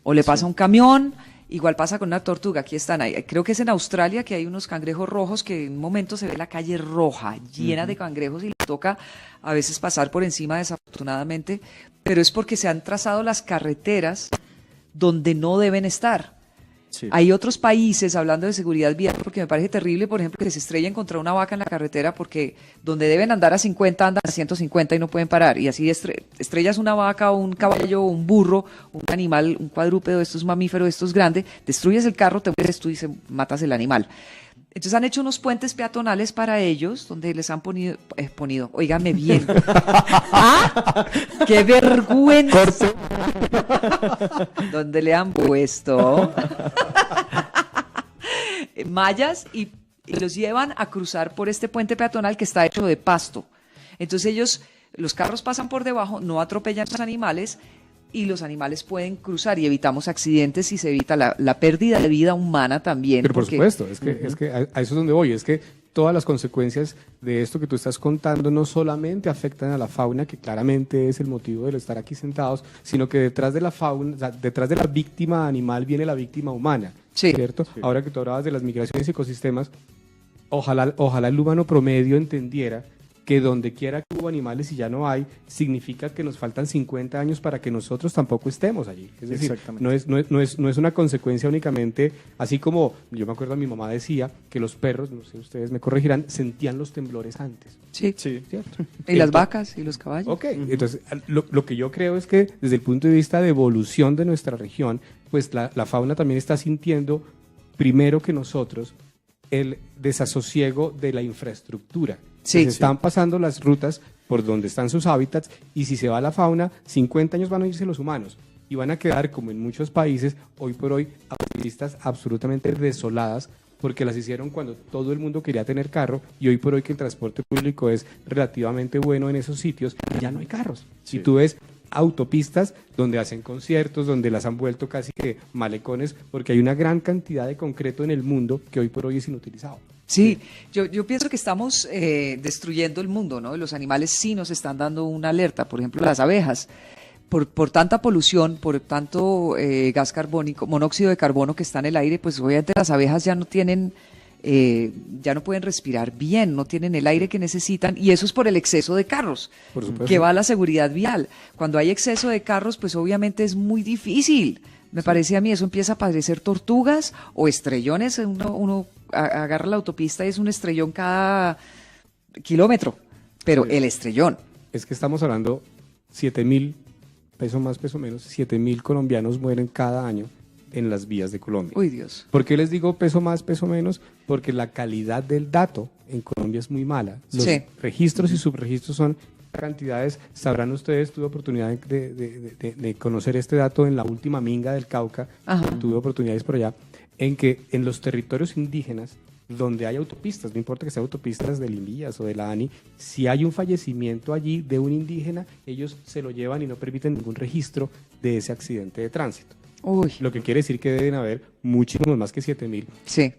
o le pasa un camión. Igual pasa con una tortuga, aquí están, creo que es en Australia que hay unos cangrejos rojos que en un momento se ve la calle roja, llena de cangrejos, y le toca a veces pasar por encima desafortunadamente, pero es porque se han trazado las carreteras donde no deben estar. Sí. Hay otros países, hablando de seguridad vial, porque me parece terrible, por ejemplo, que se estrellen contra una vaca en la carretera, porque donde deben andar a 50 andan a 150 y no pueden parar, y así estrellas una vaca o un caballo o un burro, un animal, un cuadrúpedo, estos mamíferos, estos grandes, destruyes el carro, te mueres tú y matas el animal. Entonces han hecho unos puentes peatonales para ellos, donde les han ponido, óigame bien. ¡Ah! ¡Qué vergüenza! Donde le han puesto mallas y los llevan a cruzar por este puente peatonal que está hecho de pasto. Entonces los carros pasan por debajo, no atropellan a los animales, y los animales pueden cruzar y evitamos accidentes y se evita la pérdida de vida humana también. Pero por supuesto, es que a eso es donde voy, es que todas las consecuencias de esto que tú estás contando no solamente afectan a la fauna, que claramente es el motivo de estar aquí sentados, sino que detrás de la fauna, o sea, detrás de la víctima animal viene la víctima humana, sí, ¿cierto? Sí. Ahora que tú hablabas de las migraciones y ecosistemas, ojalá el humano promedio entendiera que donde quiera que hubo animales y ya no hay, significa que nos faltan 50 años para que nosotros tampoco estemos allí. Es decir, no es una consecuencia únicamente, así como yo me acuerdo, mi mamá decía que los perros, no sé, ustedes me corregirán, sentían los temblores antes. Sí, ¿cierto? Y las vacas y los caballos. Ok, entonces lo que yo creo es que desde el punto de vista de evolución de nuestra región, pues la fauna también está sintiendo, primero que nosotros, el desasosiego de la infraestructura. Sí, se están pasando las rutas por donde están sus hábitats, y si se va la fauna, 50 años van a irse los humanos y van a quedar, como en muchos países, hoy por hoy, autopistas absolutamente desoladas, porque las hicieron cuando todo el mundo quería tener carro, y hoy por hoy que el transporte público es relativamente bueno en esos sitios, ya no hay carros. Si tú ves autopistas donde hacen conciertos, donde las han vuelto casi que malecones, porque hay una gran cantidad de concreto en el mundo que hoy por hoy es inutilizado. Sí, yo pienso que estamos destruyendo el mundo, ¿no? Los animales sí nos están dando una alerta, por ejemplo las abejas, por tanta polución, por tanto gas carbónico, monóxido de carbono que está en el aire, pues obviamente las abejas ya no tienen, ya no pueden respirar bien, no tienen el aire que necesitan, y eso es por el exceso de carros, que va a la seguridad vial. Cuando hay exceso de carros, pues obviamente es muy difícil. Me parece a mí, eso empieza a parecer tortugas o estrellones. Uno agarra la autopista y es un estrellón cada kilómetro, pero el estrellón. Es que estamos hablando 7.000, peso más, peso menos, 7.000 colombianos mueren cada año en las vías de Colombia. Uy, Dios. ¿Por qué les digo peso más, peso menos? Porque la calidad del dato en Colombia es muy mala. Los registros y subregistros son cantidades, sabrán ustedes, tuve oportunidad de conocer este dato en la última minga del Cauca. Ajá. Tuve oportunidades por allá, en que en los territorios indígenas, donde hay autopistas, no importa que sean autopistas del INVIAS o de la ANI, si hay un fallecimiento allí de un indígena, ellos se lo llevan y no permiten ningún registro de ese accidente de tránsito. Uy. Lo que quiere decir que deben haber muchísimos más que 7.000. Sí.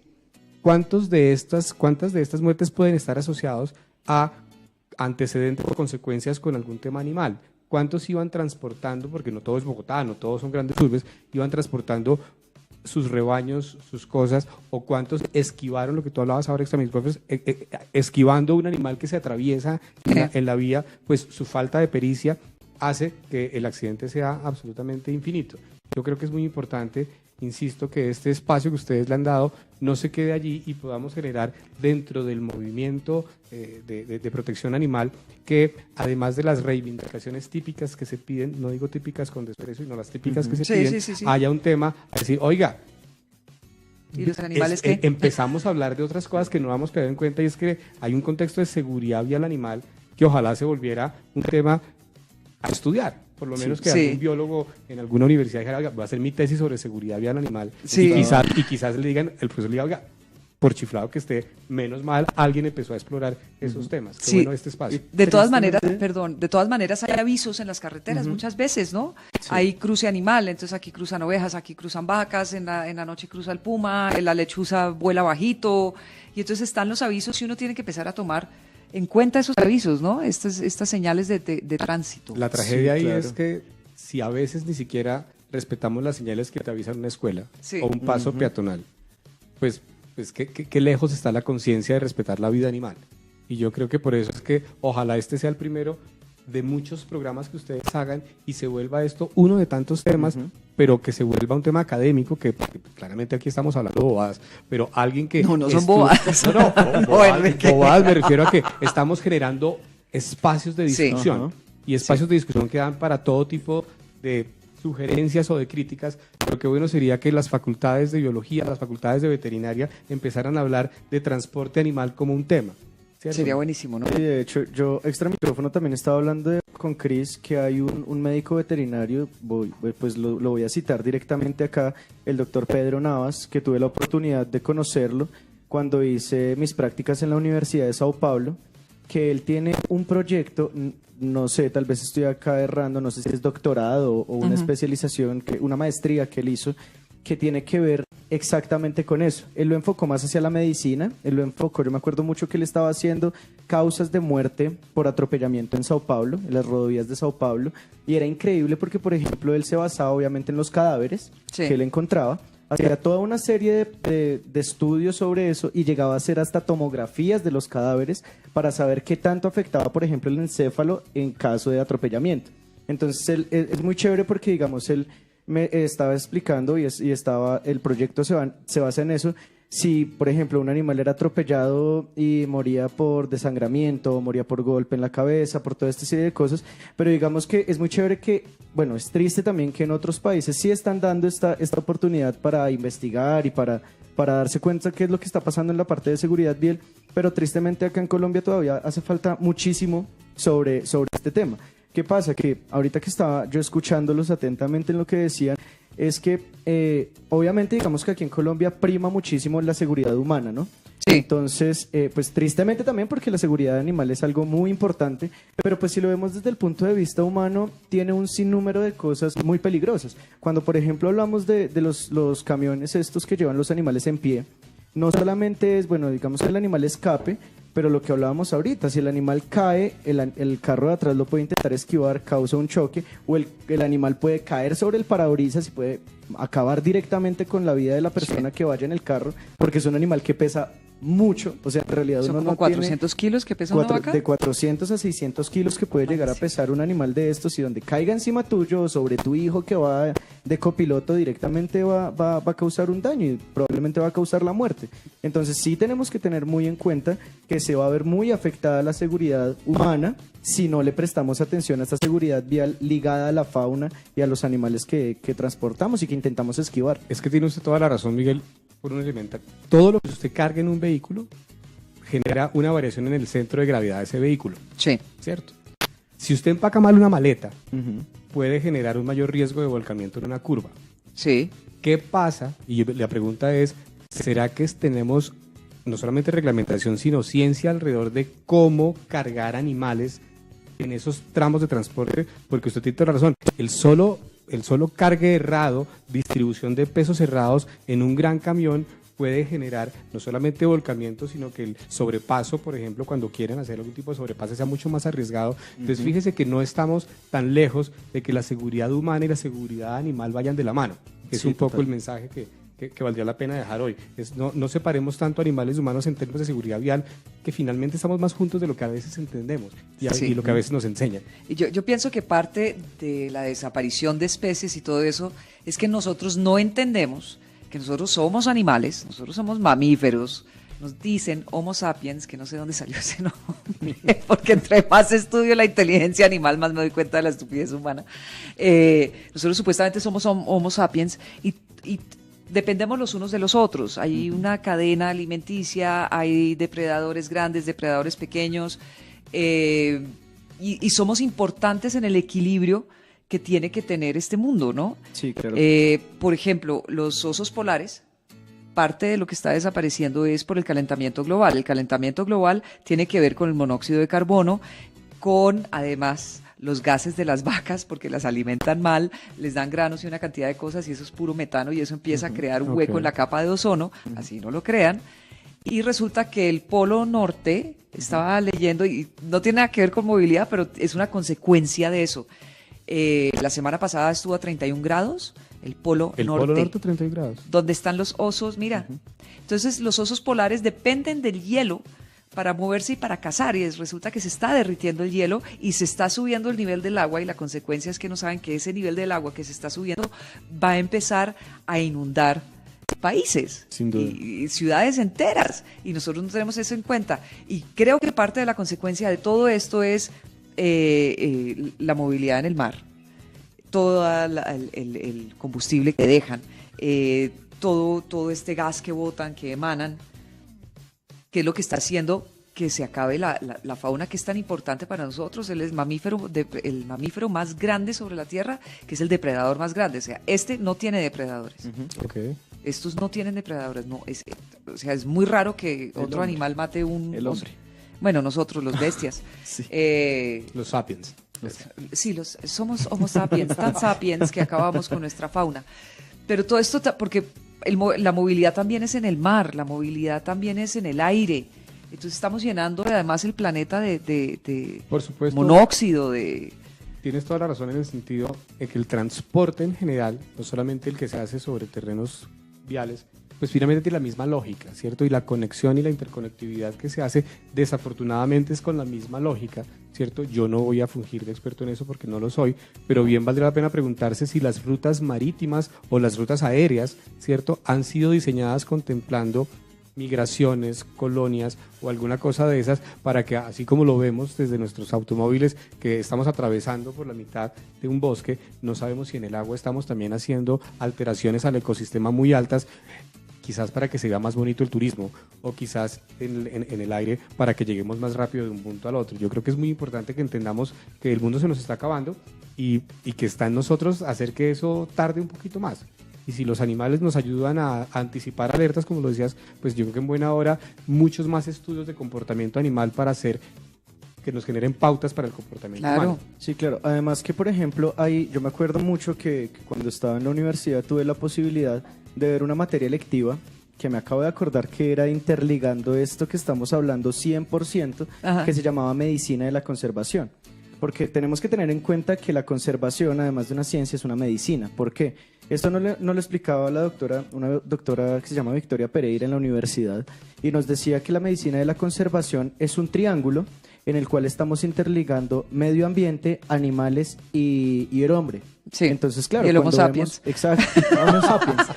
¿Cuántas de estas muertes pueden estar asociados a antecedentes o consecuencias con algún tema animal? ¿Cuántos iban transportando, porque no todo es Bogotá, no todos son grandes urbes, iban transportando sus rebaños, sus cosas, o cuántos esquivaron, lo que tú hablabas ahora, profes, esquivando un animal que se atraviesa en la vía? Pues su falta de pericia hace que el accidente sea absolutamente infinito. yo creo que es muy importante, insisto, que este espacio que ustedes le han dado no se quede allí y podamos generar dentro del movimiento de protección animal que, además de las reivindicaciones típicas que se piden, no digo típicas con desprecio, sino las típicas que se piden, haya un tema a decir, oiga, ¿y los animales qué? Empezamos a hablar de otras cosas que no hemos quedado en cuenta, y es que hay un contexto de seguridad vial animal que ojalá se volviera un tema a estudiar. Por lo menos que algún biólogo en alguna universidad dijera, oiga, voy a hacer mi tesis sobre seguridad vial animal. Y quizás le digan, el profesor le diga, oiga, por chiflado que esté, menos mal, alguien empezó a explorar esos temas. Qué bueno este espacio. De todas maneras hay avisos en las carreteras muchas veces, ¿no? Sí. Hay cruce animal, entonces aquí cruzan ovejas, aquí cruzan vacas, en la noche cruza el puma, la lechuza vuela bajito, y entonces están los avisos y uno tiene que empezar a tomar en cuenta esos avisos, ¿no? Estas señales de tránsito. La tragedia ahí es que si a veces ni siquiera respetamos las señales que te avisan una escuela o un paso peatonal, pues qué lejos está la conciencia de respetar la vida animal. Y yo creo que por eso es que ojalá este sea el primero de muchos programas que ustedes hagan y se vuelva esto uno de tantos temas, pero que se vuelva un tema académico, que claramente aquí estamos hablando de bobadas, pero alguien que... No son bobadas. Bobadas me refiero a que estamos generando espacios de discusión y espacios de discusión que dan para todo tipo de sugerencias o de críticas, pero qué bueno sería que las facultades de biología, las facultades de veterinaria empezaran a hablar de transporte animal como un tema. ¿Cierto? Sería buenísimo, ¿no? Y de hecho, yo extra micrófono también estaba hablando con Cris, que hay un médico veterinario, pues lo voy a citar directamente acá, el doctor Pedro Navas, que tuve la oportunidad de conocerlo cuando hice mis prácticas en la Universidad de Sao Paulo, que él tiene un proyecto, no sé, tal vez estoy acá errando, no sé si es doctorado o una especialización, una maestría que él hizo, que tiene que ver exactamente con eso. Él lo enfocó más hacia la medicina, yo me acuerdo mucho que él estaba haciendo causas de muerte por atropellamiento en Sao Paulo, en las rodovías de Sao Paulo, y era increíble porque, por ejemplo, él se basaba obviamente en los cadáveres que él encontraba, hacía toda una serie de estudios sobre eso y llegaba a hacer hasta tomografías de los cadáveres para saber qué tanto afectaba, por ejemplo, el encéfalo en caso de atropellamiento. Entonces, es muy chévere porque, digamos, él me estaba explicando y el proyecto se basa en eso. Si, por ejemplo, un animal era atropellado y moría por desangramiento, moría por golpe en la cabeza, por toda esta serie de cosas, pero digamos que es muy chévere que, bueno, es triste también que en otros países sí están dando esta oportunidad para investigar y para darse cuenta qué es lo que está pasando en la parte de seguridad vial, pero tristemente acá en Colombia todavía hace falta muchísimo sobre este tema. ¿Qué pasa? Que ahorita que estaba yo escuchándolos atentamente en lo que decían, es que obviamente digamos que aquí en Colombia prima muchísimo la seguridad humana, ¿no? Sí. Entonces, pues tristemente también porque la seguridad animal es algo muy importante, pero pues si lo vemos desde el punto de vista humano, tiene un sinnúmero de cosas muy peligrosas. Cuando, por ejemplo, hablamos de los camiones estos que llevan los animales en pie, no solamente es, bueno, digamos que el animal escape, pero lo que hablábamos ahorita, si el animal cae, el carro de atrás lo puede intentar esquivar, causa un choque, o el animal puede caer sobre el parabrisas y puede acabar directamente con la vida de la persona que vaya en el carro, porque es un animal que pesa mucho, o sea, en realidad son uno como no 400 kilos que pesa una vaca. De 400 a 600 kilos que puede llegar a pesar un animal de estos, y donde caiga encima tuyo o sobre tu hijo que va de copiloto directamente va a causar un daño y probablemente va a causar la muerte. Entonces sí tenemos que tener muy en cuenta que se va a ver muy afectada la seguridad humana si no le prestamos atención a esta seguridad vial ligada a la fauna y a los animales que transportamos y que intentamos esquivar. Es que tiene usted toda la razón, Miguel, por un elemento. Todo lo que usted cargue en un vehículo genera una variación en el centro de gravedad de ese vehículo. Sí. ¿Cierto? Si usted empaca mal una maleta, puede generar un mayor riesgo de volcamiento en una curva. Sí. ¿Qué pasa? Y la pregunta es, ¿será que tenemos no solamente reglamentación, sino ciencia alrededor de cómo cargar animales en esos tramos de transporte? Porque usted tiene toda la razón. El solo cargue errado, distribución de pesos errados en un gran camión puede generar no solamente volcamiento, sino que el sobrepaso, por ejemplo, cuando quieren hacer algún tipo de sobrepaso, sea mucho más arriesgado. Entonces, fíjese que no estamos tan lejos de que la seguridad humana y la seguridad animal vayan de la mano. Es un poco el mensaje que que valdría la pena dejar hoy. No separemos tanto animales y humanos en términos de seguridad vial, que finalmente estamos más juntos de lo que a veces entendemos y lo que a veces nos enseñan. Y yo pienso que parte de la desaparición de especies y todo eso es que nosotros no entendemos que nosotros somos animales, nosotros somos mamíferos. Nos dicen Homo sapiens, que no sé dónde salió ese nombre, porque entre más estudio la inteligencia animal, más me doy cuenta de la estupidez humana. Nosotros supuestamente somos Homo sapiens y dependemos los unos de los otros. Hay una cadena alimenticia, hay depredadores grandes, depredadores pequeños, y somos importantes en el equilibrio que tiene que tener este mundo, ¿no? Sí, claro. Por ejemplo, los osos polares, parte de lo que está desapareciendo es por el calentamiento global. El calentamiento global tiene que ver con el monóxido de carbono, con además los gases de las vacas, porque las alimentan mal, les dan granos y una cantidad de cosas, y eso es puro metano, y eso empieza a crear un hueco en la capa de ozono, así no lo crean. Y resulta que el Polo Norte, estaba leyendo, y no tiene nada que ver con movilidad, pero es una consecuencia de eso. La semana pasada estuvo a 31 grados, el Polo Norte. El Polo Norte, 31 grados. Donde están los osos, mira. Entonces, los osos polares dependen del hielo para moverse y para cazar, y resulta que se está derritiendo el hielo y se está subiendo el nivel del agua, y la consecuencia es que no saben que ese nivel del agua que se está subiendo va a empezar a inundar países y ciudades enteras, y nosotros no tenemos eso en cuenta. Y creo que parte de la consecuencia de todo esto es la movilidad en el mar, todo el combustible que dejan, todo este gas que botan, que emanan, que es lo que está haciendo que se acabe la fauna que es tan importante para nosotros. El mamífero más grande sobre la Tierra, que es el depredador más grande. O sea, este no tiene depredadores. Estos no tienen depredadores. No, o sea, es muy raro que otro animal mate el hombre. Bueno, nosotros, los bestias. Los sapiens. Sí, somos Homo sapiens, tan sapiens que acabamos con nuestra fauna. Pero todo esto, porque la movilidad también es en el mar, la movilidad también es en el aire. Entonces estamos llenando además el planeta de por supuesto, monóxido. Tienes toda la razón en el sentido de que el transporte en general, no solamente el que se hace sobre terrenos viales, pues finalmente tiene la misma lógica, ¿cierto? Y la conexión y la interconectividad que se hace, desafortunadamente, es con la misma lógica, ¿cierto? Yo no voy a fungir de experto en eso porque no lo soy, pero bien valdría la pena preguntarse si las rutas marítimas o las rutas aéreas, ¿cierto?, han sido diseñadas contemplando migraciones, colonias o alguna cosa de esas, para que, así como lo vemos desde nuestros automóviles, que estamos atravesando por la mitad de un bosque, no sabemos si en el agua estamos también haciendo alteraciones al ecosistema muy altas, quizás para que se vea más bonito el turismo, o quizás en el aire para que lleguemos más rápido de un punto al otro. Yo creo que es muy importante que entendamos que el mundo se nos está acabando y que está en nosotros hacer que eso tarde un poquito más. Y si los animales nos ayudan a anticipar alertas, como lo decías, pues yo creo que en buena hora muchos más estudios de comportamiento animal para hacer que nos generen pautas para el comportamiento humano. Sí, claro. Además que, por ejemplo, yo me acuerdo mucho que cuando estaba en la universidad tuve la posibilidad de ver una materia electiva que me acabo de acordar que era interligando esto que estamos hablando 100%, que se llamaba Medicina de la Conservación. Porque tenemos que tener en cuenta que la conservación, además de una ciencia, es una medicina. ¿Por qué? Esto no lo explicaba una doctora que se llama Victoria Pereira en la universidad, y nos decía que la medicina de la conservación es un triángulo en el cual estamos interligando medio ambiente, animales y el hombre. Sí. Entonces, claro, y el Homo sapiens. Exacto, Homo sapiens.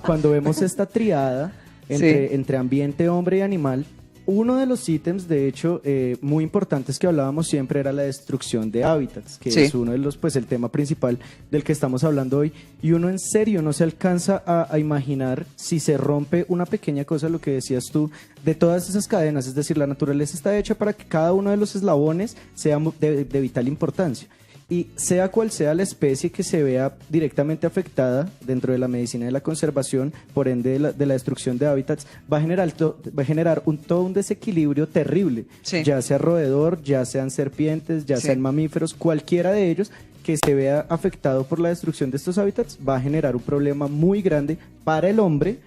Cuando vemos esta triada entre ambiente, hombre y animal, uno de los ítems, de hecho, muy importantes que hablábamos siempre era la destrucción de hábitats, que es uno de los, pues, el tema principal del que estamos hablando hoy. Y uno en serio no se alcanza a imaginar si se rompe una pequeña cosa, lo que decías tú, de todas esas cadenas. Es decir, la naturaleza está hecha para que cada uno de los eslabones sea de vital importancia. Y sea cual sea la especie que se vea directamente afectada dentro de la medicina de la conservación, por ende de la destrucción de hábitats, va a generar todo un desequilibrio terrible, ya sea roedor, ya sean serpientes, ya sean mamíferos, cualquiera de ellos que se vea afectado por la destrucción de estos hábitats va a generar un problema muy grande para el hombre,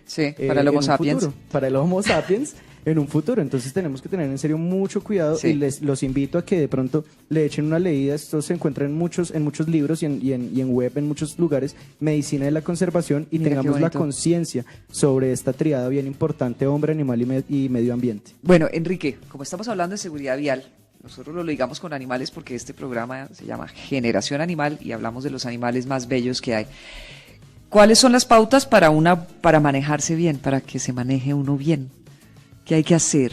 para el Homo sapiens. Para el Homo sapiens, en un futuro. Entonces tenemos que tener en serio mucho cuidado y los invito a que de pronto le echen una leída. Esto se encuentra en muchos libros y en web, en muchos lugares, medicina de la conservación, y tengamos la conciencia sobre esta triada bien importante: hombre, animal y medio ambiente. Bueno, Enrique, como estamos hablando de seguridad vial, nosotros lo ligamos con animales porque este programa se llama Generación Animal y hablamos de los animales más bellos que hay. ¿Cuáles son las pautas para manejarse bien, para que se maneje uno bien? ¿Qué hay que hacer?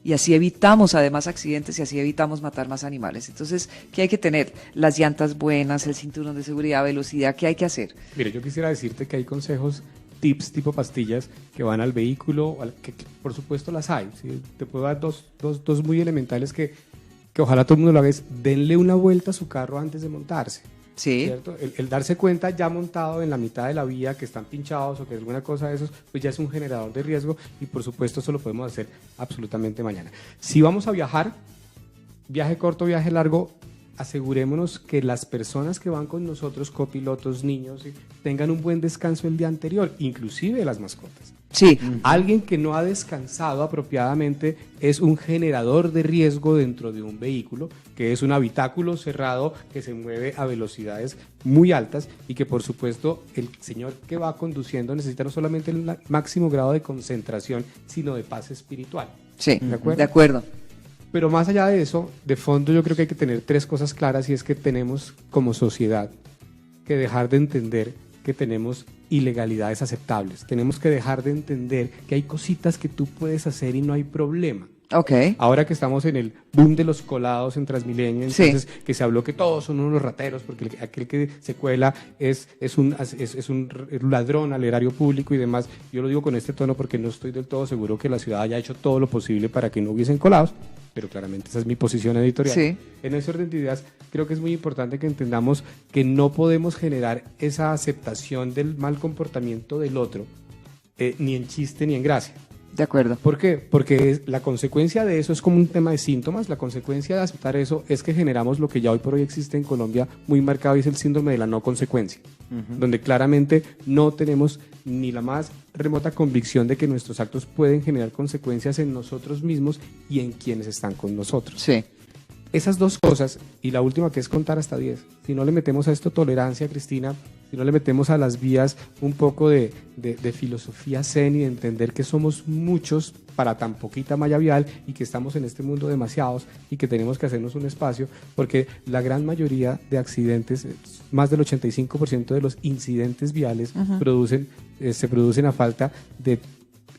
Y así evitamos además accidentes y así evitamos matar más animales. Entonces, ¿qué hay que tener? Las llantas buenas, el cinturón de seguridad, velocidad, ¿qué hay que hacer? Mire, yo quisiera decirte que hay consejos, tips tipo pastillas que van al vehículo, que por supuesto las hay. ¿Sí? Te puedo dar dos muy elementales que ojalá todo el mundo lo haga: es denle una vuelta a su carro antes de montarse. Sí. ¿Cierto? El darse cuenta ya montado en la mitad de la vía que están pinchados o que alguna cosa de esos, pues ya es un generador de riesgo, y por supuesto eso lo podemos hacer absolutamente mañana. Si vamos a viajar, viaje corto, viaje largo, asegurémonos que las personas que van con nosotros, copilotos, niños, tengan un buen descanso el día anterior, inclusive las mascotas. Sí. Alguien que no ha descansado apropiadamente es un generador de riesgo dentro de un vehículo, que es un habitáculo cerrado que se mueve a velocidades muy altas, y que por supuesto el señor que va conduciendo necesita no solamente el máximo grado de concentración, sino de paz espiritual. Sí, ¿De acuerdo? De acuerdo. Pero más allá de eso, de fondo yo creo que hay que tener tres cosas claras, y es que tenemos como sociedad que dejar de entender que tenemos ilegalidades aceptables. Tenemos que dejar de entender que hay cositas que tú puedes hacer y no hay problema. Okay. Ahora que estamos en el boom de los colados en Transmilenio, entonces que se habló que todos son unos rateros porque aquel que se cuela es un ladrón al erario público y demás. Yo lo digo con este tono porque no estoy del todo seguro que la ciudad haya hecho todo lo posible para que no hubiesen colados, pero claramente esa es mi posición editorial. Sí. En ese orden de ideas, creo que es muy importante que entendamos que no podemos generar esa aceptación del mal comportamiento del otro, ni en chiste ni en gracia. De acuerdo. ¿Por qué? Porque la consecuencia de eso es como un tema de síntomas. La consecuencia de aceptar eso es que generamos lo que ya hoy por hoy existe en Colombia muy marcado, y es el síndrome de la no consecuencia, donde claramente no tenemos ni la más remota convicción de que nuestros actos pueden generar consecuencias en nosotros mismos y en quienes están con nosotros. Sí. Esas dos cosas, y la última, que es contar hasta 10. Si no le metemos a esto tolerancia, Cristina, si no le metemos a las vías un poco de filosofía zen y de entender que somos muchos para tan poquita malla vial, y que estamos en este mundo demasiados y que tenemos que hacernos un espacio, porque la gran mayoría de accidentes, más del 85% de los incidentes viales se producen a falta de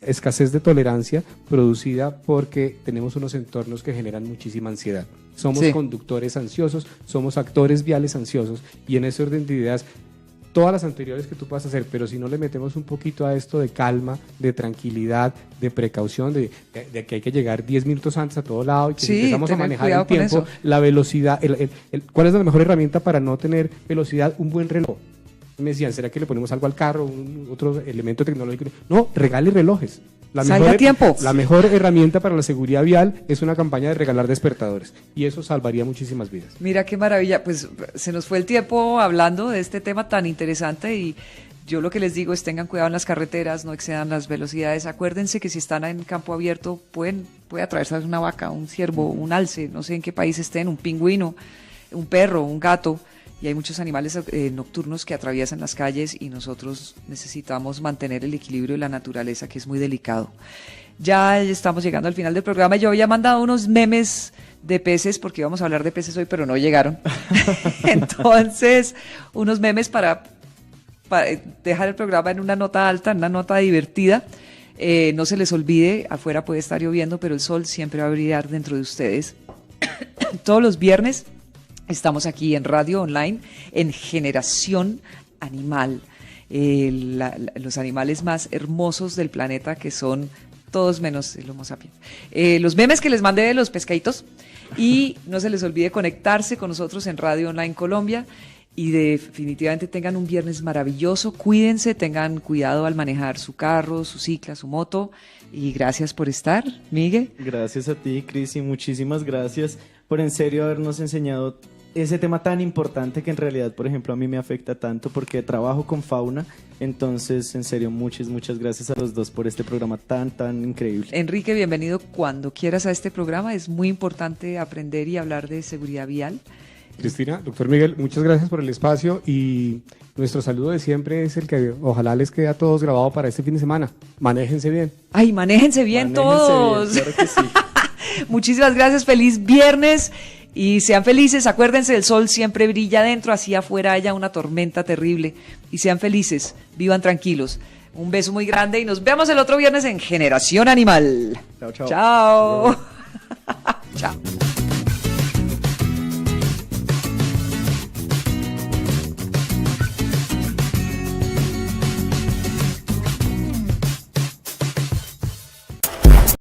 escasez de tolerancia, producida porque tenemos unos entornos que generan muchísima ansiedad. Somos conductores ansiosos, somos actores viales ansiosos, y en ese orden de ideas, todas las anteriores que tú puedas hacer, pero si no le metemos un poquito a esto de calma, de tranquilidad, de precaución, de que hay que llegar 10 minutos antes a todo lado, y que si empezamos a manejar el tiempo, la velocidad, ¿cuál es la mejor herramienta para no tener velocidad? Un buen reloj. Me decían, ¿será que le ponemos algo al carro, otro elemento tecnológico? No, regale relojes. La mejor herramienta para la seguridad vial es una campaña de regalar despertadores, y eso salvaría muchísimas vidas. Mira qué maravilla, pues se nos fue el tiempo hablando de este tema tan interesante, y yo lo que les digo es: tengan cuidado en las carreteras, no excedan las velocidades. Acuérdense que si están en campo abierto puede atravesar una vaca, un ciervo, un alce, no sé en qué país estén, un pingüino, un perro, un gato. Y hay muchos animales nocturnos que atraviesan las calles, y nosotros necesitamos mantener el equilibrio de la naturaleza, que es muy delicado. Ya estamos llegando al final del programa. Yo había mandado unos memes de peces, porque íbamos a hablar de peces hoy, pero no llegaron. Entonces, unos memes para dejar el programa en una nota alta, en una nota divertida. No se les olvide, afuera puede estar lloviendo, pero el sol siempre va a brillar dentro de ustedes. Todos los viernes estamos aquí en Radio Online, en Generación Animal, los animales más hermosos del planeta, que son todos menos el Homo sapiens. Los memes que les mandé de los pescaditos, y no se les olvide conectarse con nosotros en Radio Online Colombia, y definitivamente tengan un viernes maravilloso. Cuídense, tengan cuidado al manejar su carro, su cicla, su moto, y gracias por estar, Miguel. Gracias a ti, Cris, y muchísimas gracias por en serio habernos enseñado ese tema tan importante que en realidad, por ejemplo, a mí me afecta tanto porque trabajo con fauna. Entonces, en serio, muchas gracias a los dos por este programa tan increíble. Enrique, bienvenido cuando quieras a este programa. Es muy importante aprender y hablar de seguridad vial. Cristina, doctor Miguel, muchas gracias por el espacio y nuestro saludo de siempre es el que ojalá les quede a todos grabado para este fin de semana. Manéjense bien. Ay, manéjense bien todos. Bien, claro que sí. Muchísimas gracias, feliz viernes y sean felices, acuérdense, el sol siempre brilla adentro, así afuera haya una tormenta terrible y sean felices, vivan tranquilos. Un beso muy grande y nos vemos el otro viernes en Generación Animal. Chao, chao. Chao. Chao.